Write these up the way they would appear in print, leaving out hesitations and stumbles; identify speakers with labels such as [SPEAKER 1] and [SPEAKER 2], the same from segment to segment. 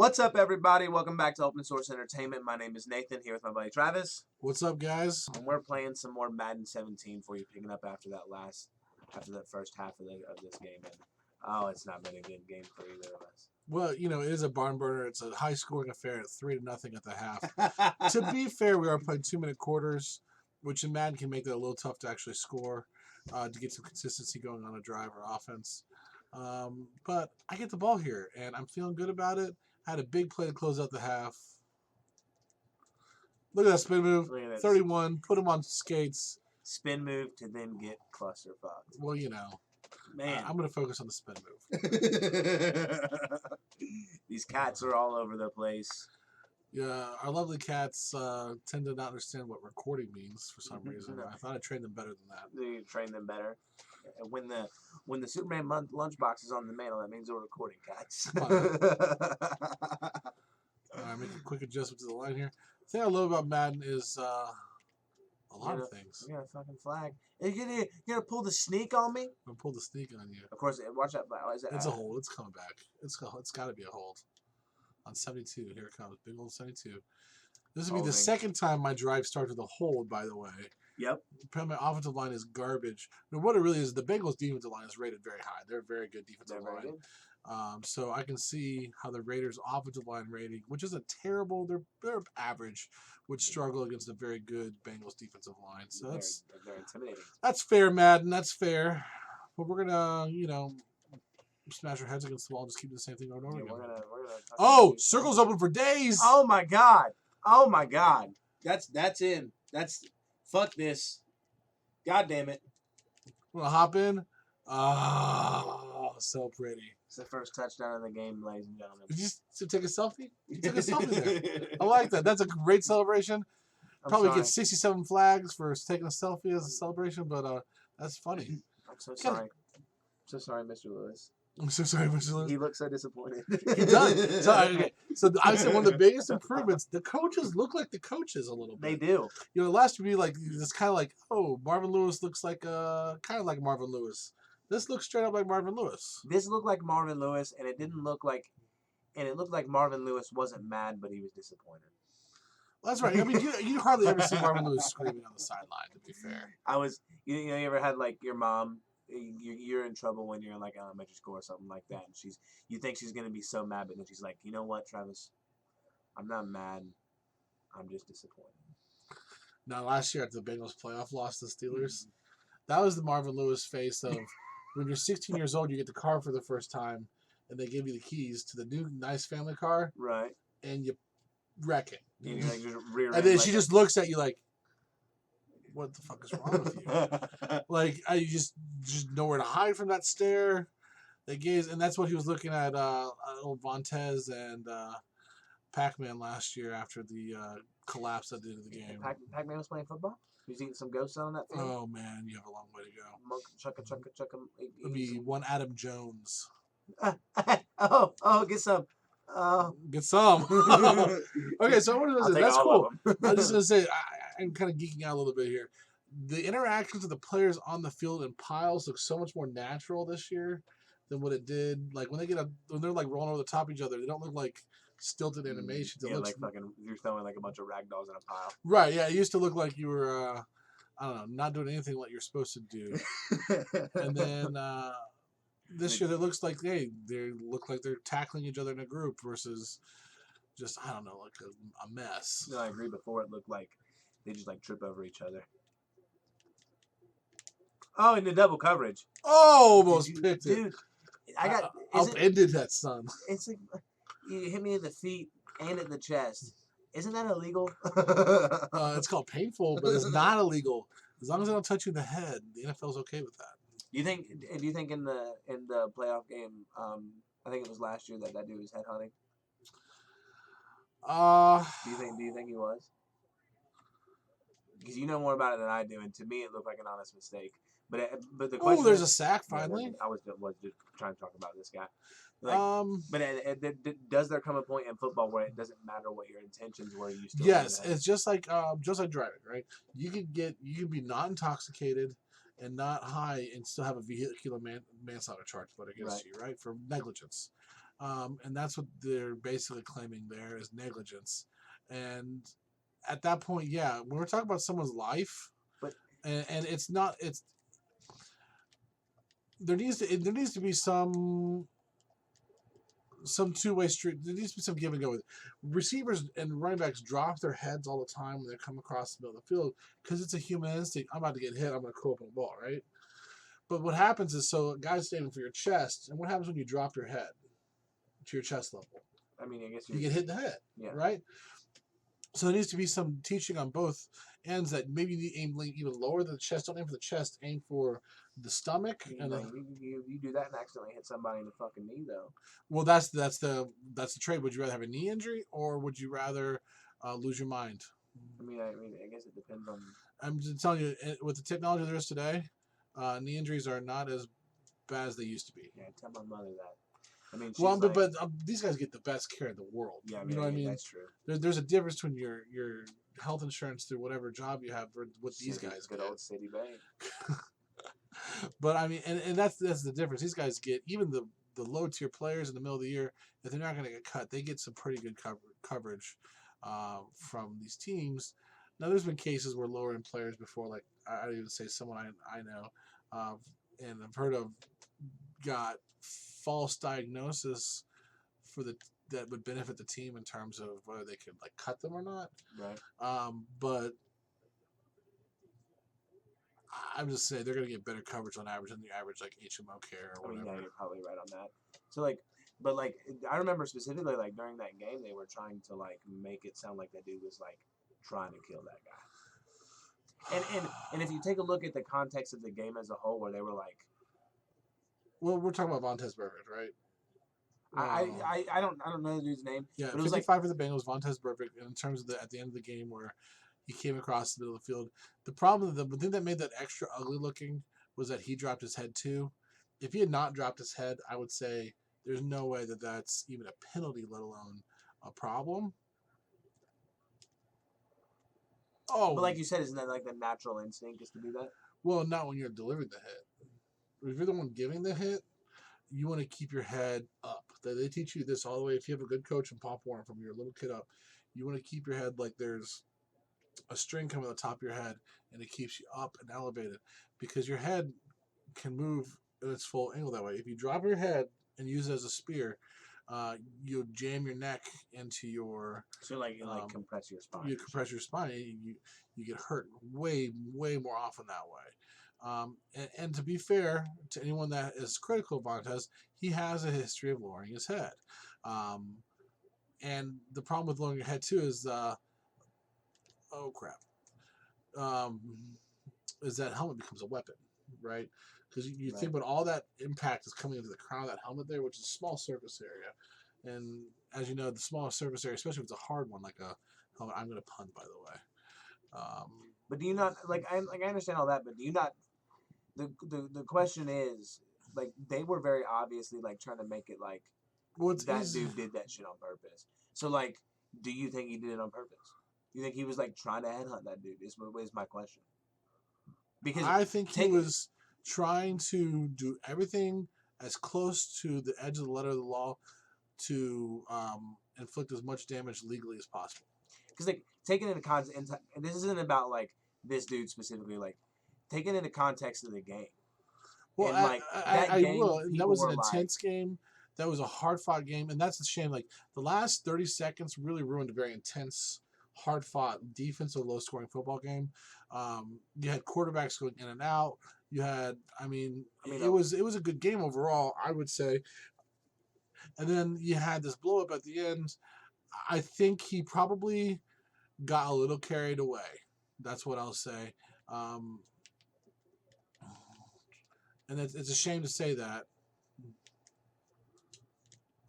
[SPEAKER 1] What's up, everybody? Welcome back to Open Source Entertainment. My name is Nathan, here with my buddy Travis.
[SPEAKER 2] What's up, guys?
[SPEAKER 1] And we're playing some more Madden 17 for you, picking up after that first half of this game. And oh, it's not been a good game for either of us.
[SPEAKER 2] Well, you know, it is a barn burner. It's a high-scoring affair at 3-0 at the half. To be fair, we are playing 2-minute quarters, which in Madden can make that a little tough to actually score, to get some consistency going on a drive or offense. But I get the ball here, and I'm feeling good about it. I had a big play to close out the half. Look at that spin move. 31. Put him on skates.
[SPEAKER 1] Spin move to then get clusterfucked.
[SPEAKER 2] Well, you know.
[SPEAKER 1] Man.
[SPEAKER 2] I'm going to focus on the spin move.
[SPEAKER 1] These cats are all over the place.
[SPEAKER 2] Yeah, our lovely cats tend to not understand what recording means for some reason. I thought I trained them better than that.
[SPEAKER 1] You train them better. When the Superman lunchbox is on the mantle, that means we're recording, cats.
[SPEAKER 2] All right, make a quick adjustment to the line here. The thing I love about Madden is a lot of things.
[SPEAKER 1] You got a fucking flag. You gonna pull the sneak on me?
[SPEAKER 2] I'm gonna pull the sneak on you.
[SPEAKER 1] Of course, watch that.
[SPEAKER 2] It's a hold. It's coming back. It's got to be a hold. On 72, here it comes. Big old 72. This will be the second time my drive starts with a hold, by the way.
[SPEAKER 1] Yep.
[SPEAKER 2] My offensive line is garbage. Now, what it really is, the Bengals' defensive line is rated very high. They're a very good defensive line. So I can see how the Raiders' offensive line rating, which isn't terrible, they're average, would struggle against a very good Bengals defensive line. So
[SPEAKER 1] they're intimidating.
[SPEAKER 2] That's fair, Madden. That's fair. But we're gonna, smash our heads against the wall and just keep the same thing over and over again. Oh, circle's open for days.
[SPEAKER 1] Oh my god. Oh my god. That's in. Fuck this. God damn it.
[SPEAKER 2] I'm gonna hop in. Oh, so pretty.
[SPEAKER 1] It's the first touchdown of the game, ladies and gentlemen.
[SPEAKER 2] Did you take a selfie? You took a selfie there. I like that. That's a great celebration. Probably get 67 flags for taking a selfie as a celebration, but that's funny.
[SPEAKER 1] I'm so sorry. So sorry, Mr. Lewis.
[SPEAKER 2] I'm so sorry, Mr. Lewis.
[SPEAKER 1] He looks so disappointed.
[SPEAKER 2] He does. So I would say one of the biggest improvements, the coaches look like the coaches a little bit.
[SPEAKER 1] They do.
[SPEAKER 2] Last would be like, it's kind of like, oh, Marvin Lewis looks like, kind of like Marvin Lewis. This looks straight up like Marvin Lewis.
[SPEAKER 1] This looked like Marvin Lewis, and it didn't look like, and it looked like Marvin Lewis wasn't mad, but he was disappointed.
[SPEAKER 2] Well, that's right. I mean, you hardly ever see Marvin Lewis screaming on the sideline, to be fair.
[SPEAKER 1] You ever had like your mom, you're in trouble when you're in like elementary school or something like that, and you think she's gonna be so mad, but then she's like, you know what, Travis, I'm not mad, I'm just disappointed.
[SPEAKER 2] Now, last year at the Bengals playoff loss to the Steelers, that was the Marvin Lewis face of when you're 16 years old, you get the car for the first time, and they give you the keys to the new nice family car,
[SPEAKER 1] right?
[SPEAKER 2] And you wreck it.
[SPEAKER 1] And you're like, just
[SPEAKER 2] and then she just looks at you like, what the fuck is wrong with you? Like, you just nowhere to hide from that stare. They gaze, and that's what he was looking at old Vontez and Pac-Man last year after the collapse at the end of the game.
[SPEAKER 1] Pac-Man was playing football? He was eating some ghosts on that thing?
[SPEAKER 2] Oh, man, you have a long way to go.
[SPEAKER 1] Chugga.
[SPEAKER 2] It would be one Adam Jones.
[SPEAKER 1] Get some.
[SPEAKER 2] Get some. Okay, so what is it? That's cool. I'm just gonna say I'm kind of geeking out a little bit here. The interactions of the players on the field in piles look so much more natural this year than what it did. Like when they're like rolling over the top of each other, they don't look like stilted animations. It looks
[SPEAKER 1] like fucking you're throwing like a bunch of ragdolls in a pile.
[SPEAKER 2] Right? Yeah, it used to look like you were I don't know, not doing anything like you're supposed to do. And then this year, it looks like they look like they're tackling each other in a group versus just, I don't know, like a mess.
[SPEAKER 1] No, I agree. Before it looked like they just like trip over each other. Oh, in the double coverage.
[SPEAKER 2] Oh, almost picked it.
[SPEAKER 1] Dude, I got
[SPEAKER 2] upended that son.
[SPEAKER 1] It's like you hit me in the feet and in the chest. Isn't that illegal?
[SPEAKER 2] It's called painful, but it's not illegal. As long as I don't touch you in the head, the NFL's okay with that. Do you think
[SPEAKER 1] in the playoff game, I think it was last year that dude was headhunting? Do you think he was? Because you know more about it than I do, and to me it looked like an honest mistake. But the question.
[SPEAKER 2] Oh, there's a sack finally.
[SPEAKER 1] I was just trying to talk about this guy. But does there come a point in football where it doesn't matter what your intentions were? You still
[SPEAKER 2] yes, it's just like driving, right? You can be not intoxicated and not high and still have a vehicular manslaughter charge put against you, right? For negligence. And that's what they're basically claiming there is negligence. And at that point, yeah, when we're talking about someone's life,
[SPEAKER 1] But
[SPEAKER 2] and it's not, it's there needs to be some two-way street. There needs to be some give and go. Receivers and running backs drop their heads all the time when they come across the middle of the field because it's a human instinct. I'm about to get hit. I'm going to go up on the ball, right? But what happens is, so a guy's standing for your chest, and what happens when you drop your head to your chest level?
[SPEAKER 1] I mean, I guess
[SPEAKER 2] You get hit in the head,
[SPEAKER 1] yeah.
[SPEAKER 2] right? So there needs to be some teaching on both ends that maybe you aim even lower than the chest. Don't aim for the chest. Aim for the stomach.
[SPEAKER 1] You,
[SPEAKER 2] And
[SPEAKER 1] you do that and accidentally hit somebody in the fucking knee, though.
[SPEAKER 2] well, that's the trade. Would you rather have a knee injury or would you rather lose your mind?
[SPEAKER 1] I mean, I guess it depends on.
[SPEAKER 2] I'm just telling you, with the technology there is today, knee injuries are not as bad as they used to be.
[SPEAKER 1] Yeah, tell my mother that. I mean,
[SPEAKER 2] well,
[SPEAKER 1] like,
[SPEAKER 2] but these guys get the best care in the world.
[SPEAKER 1] Yeah,
[SPEAKER 2] you know what I mean?
[SPEAKER 1] That's true.
[SPEAKER 2] There's a difference between your health insurance through whatever job you have what these guys
[SPEAKER 1] good
[SPEAKER 2] get.
[SPEAKER 1] Old Citibank.
[SPEAKER 2] But I mean, and that's the difference. These guys get, even the low tier players in the middle of the year, if they're not going to get cut, they get some pretty good coverage from these teams. Now, there's been cases where lower end players before, like I'd even say someone I know and I've heard of, got false diagnosis for that would benefit the team in terms of whether they could like cut them or not.
[SPEAKER 1] Right.
[SPEAKER 2] But I'm just saying they're going to get better coverage on average than the average like HMO care or whatever.
[SPEAKER 1] I mean, yeah, you're probably right on that. So like, but like, I remember specifically like during that game they were trying to like make it sound like that dude was like trying to kill that guy. And if you take a look at the context of the game as a whole, where they were like,
[SPEAKER 2] well, we're talking about Vontaze Burfict, right?
[SPEAKER 1] I don't know the dude's name.
[SPEAKER 2] Yeah,
[SPEAKER 1] but it was
[SPEAKER 2] 55 for the Bengals, Vontaze Burfict. And in terms of at the end of the game where he came across the middle of the field, the thing that made that extra ugly looking was that he dropped his head too. If he had not dropped his head, I would say there's no way that that's even a penalty, let alone a problem.
[SPEAKER 1] Oh, but like you said, isn't that like the natural instinct is to do that?
[SPEAKER 2] Well, not when you're delivering the hit. If you're the one giving the hit, you want to keep your head up. They teach you this all the way. If you have a good coach and Pop Warner from your little kid up, you want to keep your head like there's a string coming on the top of your head, and it keeps you up and elevated because your head can move in its full angle that way. If you drop your head and use it as a spear, you'll jam your neck into your.
[SPEAKER 1] So you compress your spine.
[SPEAKER 2] You compress your spine. You get hurt way more often that way. And to be fair to anyone that is critical of Vontaze, he has a history of lowering his head. And the problem with lowering your head too is, oh crap, is that helmet becomes a weapon, right? Because you think about all that impact is coming into the crown of that helmet there, which is a small surface area. And as you know, the smaller surface area, especially if it's a hard one like a helmet, I'm going to punt, by the way.
[SPEAKER 1] But do you not I understand all that, but do you not? The question is, like, they were very obviously like trying to make it like dude did that shit on purpose. So like, do you think he did it on purpose? You think he was like trying to headhunt that dude? Is my question. Because
[SPEAKER 2] I think he was trying to do everything as close to the edge of the letter of the law to inflict as much damage legally as possible.
[SPEAKER 1] Because like taking into context, and this isn't about like this dude specifically, like taking into context of the game.
[SPEAKER 2] Well, and, like, I will. That was an intense game. That was a hard-fought game, and that's a shame. Like the last 30 seconds really ruined a very intense, hard-fought, defensive, low-scoring football game. You had quarterbacks going in and out. You had, it was a good game overall, I would say. And then you had this blow-up at the end. I think he probably got a little carried away. That's what I'll say. And it's a shame to say that.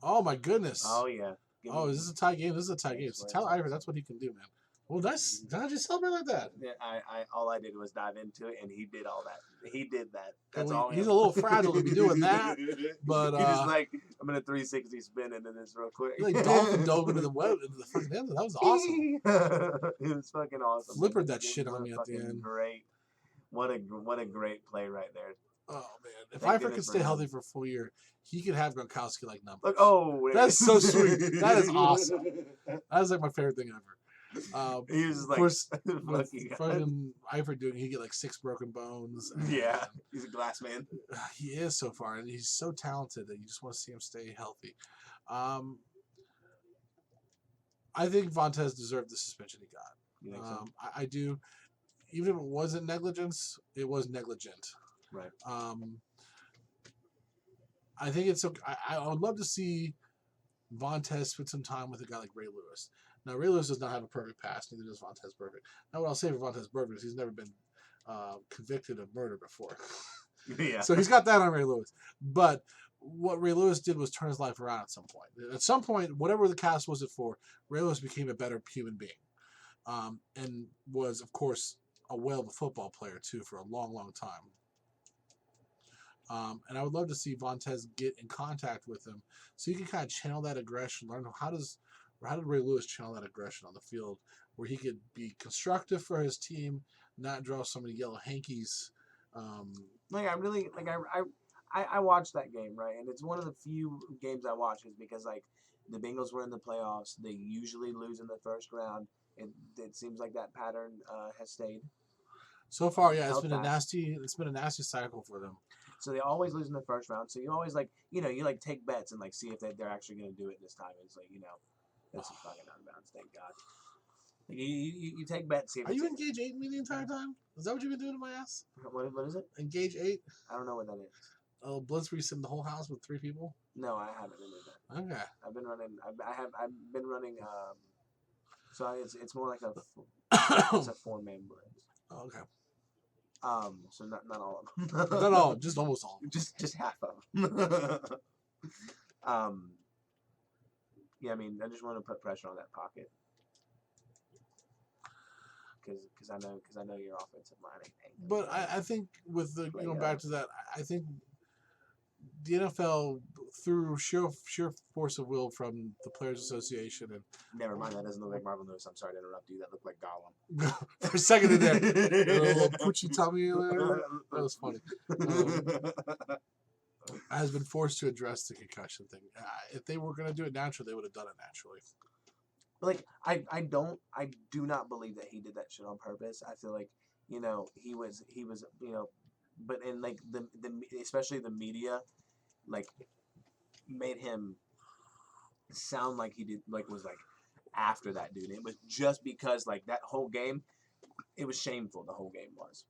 [SPEAKER 2] Oh, my goodness.
[SPEAKER 1] Oh, yeah.
[SPEAKER 2] Is this a tie game? This is a tie game. So tell Ivor that's what he can do, man. Well, nice. Did I just celebrate like that?
[SPEAKER 1] Yeah, all I did was dive into it, and he did all that. He did that. That's all.
[SPEAKER 2] He's a little fragile to be doing that, but
[SPEAKER 1] he's just like, I'm gonna 360 spin into this real quick.
[SPEAKER 2] Like dolphin dove into the fucking end. That was awesome.
[SPEAKER 1] It was fucking awesome.
[SPEAKER 2] Flippered that shit on me at the end.
[SPEAKER 1] Great. What a great play right there.
[SPEAKER 2] Oh man, if
[SPEAKER 1] Thank
[SPEAKER 2] Eifert
[SPEAKER 1] goodness
[SPEAKER 2] could
[SPEAKER 1] for
[SPEAKER 2] stay healthy
[SPEAKER 1] him.
[SPEAKER 2] for a full year, he could have Gronkowski like numbers.
[SPEAKER 1] Look, oh,
[SPEAKER 2] That's so sweet. That is awesome. That is like my favorite thing ever.
[SPEAKER 1] He was
[SPEAKER 2] Of
[SPEAKER 1] just like,
[SPEAKER 2] course,
[SPEAKER 1] fuck
[SPEAKER 2] with
[SPEAKER 1] you guys.
[SPEAKER 2] fucking Eifert doing, he get like 6 broken bones. And
[SPEAKER 1] Yeah, he's a glass man.
[SPEAKER 2] he is so far, and he's so talented that you just want to see him stay healthy. Um, I think Vontez deserved the suspension he got.
[SPEAKER 1] You think so?
[SPEAKER 2] I do. Even if it wasn't negligence, it was negligent.
[SPEAKER 1] Right.
[SPEAKER 2] I think it's okay. I would love to see Vontez spend some time with a guy like Ray Lewis. Now, Ray Lewis does not have a perfect past, neither does Vontez Burfict. Now, what I'll say for Vontez Burfict is he's never been convicted of murder before.
[SPEAKER 1] Yeah.
[SPEAKER 2] So he's got that on Ray Lewis. But what Ray Lewis did was turn his life around at some point. At some point, whatever the cast was it for, Ray Lewis became a better human being. And was, of course, a whale of a football player, too, for a long, long time. And I would love to see Vontez get in contact with him so you can kind of channel that aggression, learn how did Ray Lewis channel that aggression on the field where he could be constructive for his team, not draw so many yellow hankies.
[SPEAKER 1] I watched that game, right? And it's one of the few games I watch is because like the Bengals were in the playoffs. They usually lose in the first round. It seems like that pattern has stayed.
[SPEAKER 2] So far, yeah,
[SPEAKER 1] Held fast.
[SPEAKER 2] it's been a nasty cycle for them.
[SPEAKER 1] So they always lose in the first round. So you always you like take bets and like see if they're actually going to do it this time. It's like that's a fucking out of bounds. Thank God. Like, you take bets. See if
[SPEAKER 2] Are you
[SPEAKER 1] it's
[SPEAKER 2] Engage 8 me the entire time? Is that what you've been doing to my ass?
[SPEAKER 1] what is it?
[SPEAKER 2] Engage 8?
[SPEAKER 1] I don't know what that is.
[SPEAKER 2] Oh, Blitz where you sit in the whole house with 3 people?
[SPEAKER 1] No, I haven't been doing that.
[SPEAKER 2] Okay.
[SPEAKER 1] I've been running. I've been running. So it's more like it's a 4-man blitz.
[SPEAKER 2] Oh, okay.
[SPEAKER 1] So not all of them.
[SPEAKER 2] Not all, just almost all.
[SPEAKER 1] Just half of them. Yeah, I mean, I just want to put pressure on that pocket because I know your offensive line ain't.
[SPEAKER 2] But I think with the going back to that, I think the NFL through sheer force of will from the Players Association and
[SPEAKER 1] never mind, that doesn't look like Marvin Lewis. I'm sorry to interrupt you. That looked like Gollum.
[SPEAKER 2] For a second in there, Poochie tummy there. That was funny. Has been forced to address the concussion thing. If they were going to do it naturally, they would have done it naturally.
[SPEAKER 1] Like I do not believe that he did that shit on purpose. I feel like he was but in like the especially the media like made him sound like he did was after that dude. It was just because like that whole game, it was shameful. The whole game was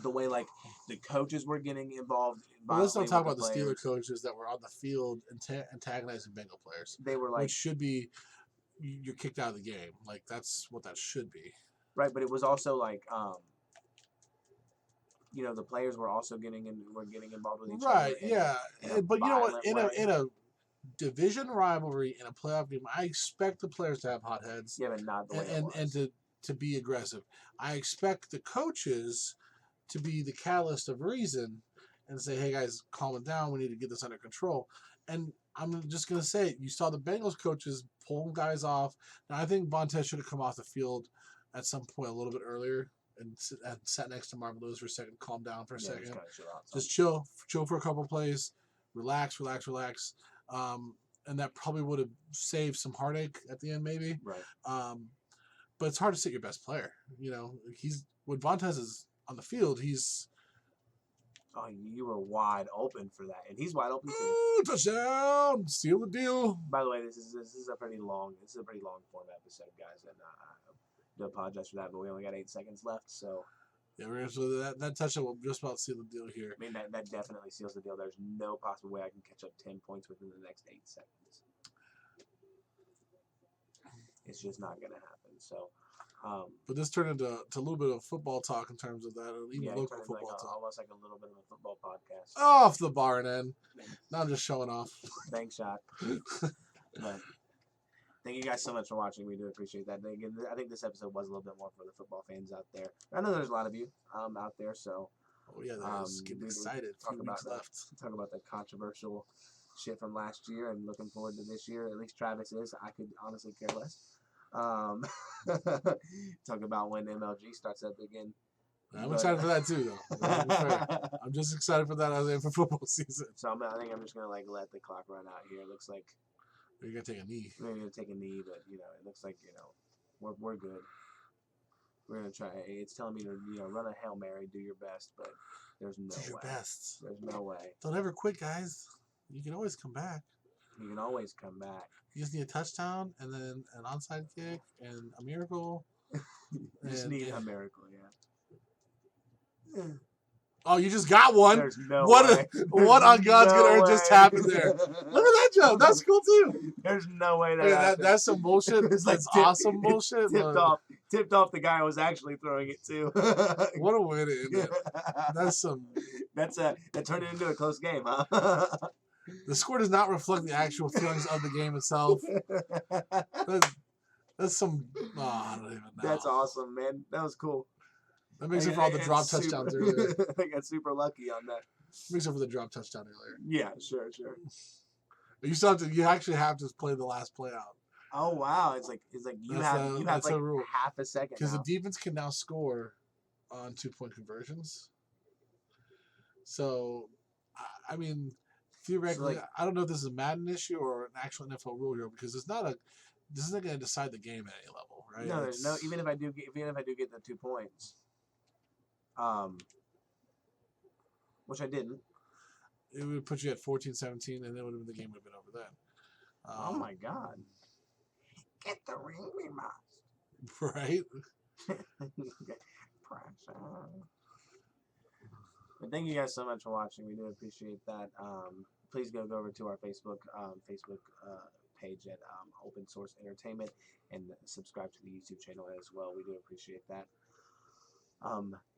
[SPEAKER 1] the way like the coaches were getting involved.
[SPEAKER 2] Well, let's not talk about the Steeler coaches that were on the field antagonizing Bengal players.
[SPEAKER 1] They were like,
[SPEAKER 2] which should be you're kicked out of the game. Like that's what that should be.
[SPEAKER 1] Right, but it was also like the players were also getting involved with each other.
[SPEAKER 2] Right, yeah. But you know what? In a division rivalry in a playoff game, I expect the players to have hot heads.
[SPEAKER 1] Yeah, but not the way it was.
[SPEAKER 2] And to be aggressive. I expect the coaches to be the catalyst of reason and say, "Hey guys, calm it down. We need to get this under control." And I'm just gonna say it. You saw the Bengals coaches pull guys off. Now I think Vontez should have come off the field at some point a little bit earlier and sat next to Marvin Lewis for a second, calm down for a second, just chill for a couple plays, relax. And that probably would have saved some heartache at the end, maybe.
[SPEAKER 1] Right.
[SPEAKER 2] But it's hard to sit your best player. When Vontez is on the field, he's.
[SPEAKER 1] Oh, you were wide open for that, and he's wide open too.
[SPEAKER 2] Ooh, touchdown! Seal the deal.
[SPEAKER 1] By the way, this is a pretty long form episode, guys, and I do apologize for that, but we only got 8 seconds left, so.
[SPEAKER 2] Yeah, so that touchdown will just about seal the deal here.
[SPEAKER 1] I mean, that definitely seals the deal. There's no possible way I can catch up 10 points within the next 8 seconds. It's just not gonna happen. So.
[SPEAKER 2] But this turned into a little bit of football talk in terms of that, even local football talk.
[SPEAKER 1] Almost like a little bit of a football podcast.
[SPEAKER 2] Off the barn end. Now I'm just showing off.
[SPEAKER 1] Thanks, shot. But thank you guys so much for watching. We do appreciate that. Again, I think this episode was a little bit more for the football fans out there. I know there's a lot of you out there, so.
[SPEAKER 2] Oh yeah, there's getting excited.
[SPEAKER 1] Talk about the controversial shit from last year and looking forward to this year. At least Travis is. I could honestly care less. Talk about when MLG starts up again.
[SPEAKER 2] I'm
[SPEAKER 1] But-
[SPEAKER 2] excited for that too, though. To be fair. I'm just excited for that as in for football season.
[SPEAKER 1] So I think I'm just gonna like let the clock run out here. It looks like
[SPEAKER 2] You're gonna take a knee.
[SPEAKER 1] we're gonna take a knee, but it looks like we're good. We're gonna try. It's telling me to run a Hail Mary, do your best, but there's no
[SPEAKER 2] Do your
[SPEAKER 1] way.
[SPEAKER 2] best.
[SPEAKER 1] There's no way.
[SPEAKER 2] Don't ever quit, guys. You can always come back.
[SPEAKER 1] You can always come back.
[SPEAKER 2] You just need a touchdown and then an onside kick and a miracle.
[SPEAKER 1] You just need a miracle, yeah.
[SPEAKER 2] Oh, you just got one.
[SPEAKER 1] There's no
[SPEAKER 2] what
[SPEAKER 1] way.
[SPEAKER 2] what on God's
[SPEAKER 1] no
[SPEAKER 2] good earth just
[SPEAKER 1] way.
[SPEAKER 2] happened there? Look at that jump. That's cool too.
[SPEAKER 1] There's no way that
[SPEAKER 2] Hey,
[SPEAKER 1] happened.
[SPEAKER 2] that's some bullshit.
[SPEAKER 1] It's like
[SPEAKER 2] That's awesome bullshit.
[SPEAKER 1] Tipped off the guy who was actually throwing it too.
[SPEAKER 2] What a way to end it. That's some.
[SPEAKER 1] That turned it into a close game, huh?
[SPEAKER 2] The score does not reflect the actual feelings of the game itself. That's some. Oh, I don't even know.
[SPEAKER 1] That's awesome, man. That was cool.
[SPEAKER 2] That makes up for all the drop touchdowns earlier.
[SPEAKER 1] I got super lucky on that.
[SPEAKER 2] Makes up for the drop touchdown earlier.
[SPEAKER 1] Yeah, sure.
[SPEAKER 2] You actually have to play the last play out.
[SPEAKER 1] Oh wow! It's like you have like half a second
[SPEAKER 2] because the defense can now score on 2-point conversions. So, I mean, theoretically, I don't know if this is a Madden issue or an actual NFL rule here because this isn't going to decide the game at any level, right?
[SPEAKER 1] No, there's no. Even if I do get the 2 points, which I didn't.
[SPEAKER 2] It would put you at 14-17, and then the game would have been over then.
[SPEAKER 1] Oh my God! Get the ring, we must.
[SPEAKER 2] Right.
[SPEAKER 1] But thank you guys so much for watching. We do appreciate that. Please go over to our Facebook page at Open Source Entertainment and subscribe to the YouTube channel as well. We do appreciate that.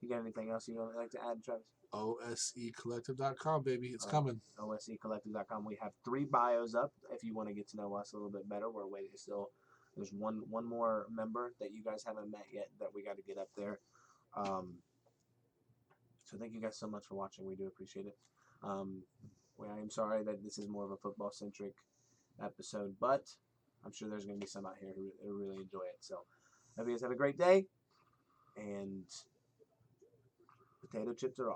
[SPEAKER 1] You got anything else you would like to add, Travis?
[SPEAKER 2] OSEcollective.com, baby. It's coming.
[SPEAKER 1] OSEcollective.com. We have 3 bios up if you want to get to know us a little bit better. We're waiting still. There's one more member that you guys haven't met yet that we got to get up there. So thank you guys so much for watching. We do appreciate it. I am sorry that this is more of a football-centric episode, but I'm sure there's going to be some out here who really enjoy it. So hope you guys have a great day, and potato chips are off.